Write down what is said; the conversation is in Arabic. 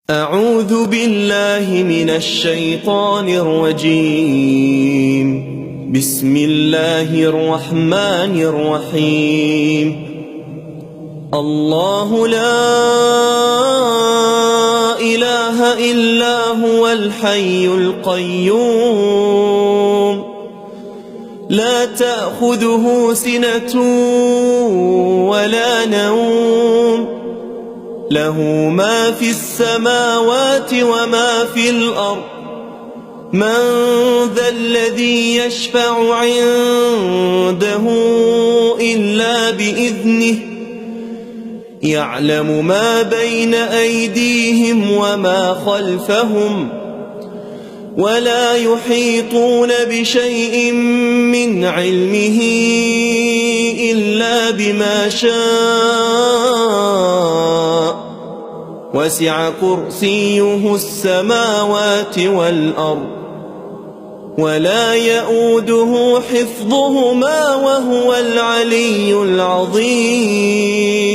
أعوذ بالله من الشيطان الرجيم. بسم الله الرحمن الرحيم. الله لا إله إلا هو الحي القيوم لا تأخذه سنة ولا نوم له ما في السماوات وما في الأرض من ذا الذي يشفع عنده إلا بإذنه يعلم ما بين أيديهم وما خلفهم ولا يحيطون بشيء من علمه إلا بما شاء وسع كرسيه السماوات والأرض ولا يؤوده حفظهما وهو العلي العظيم.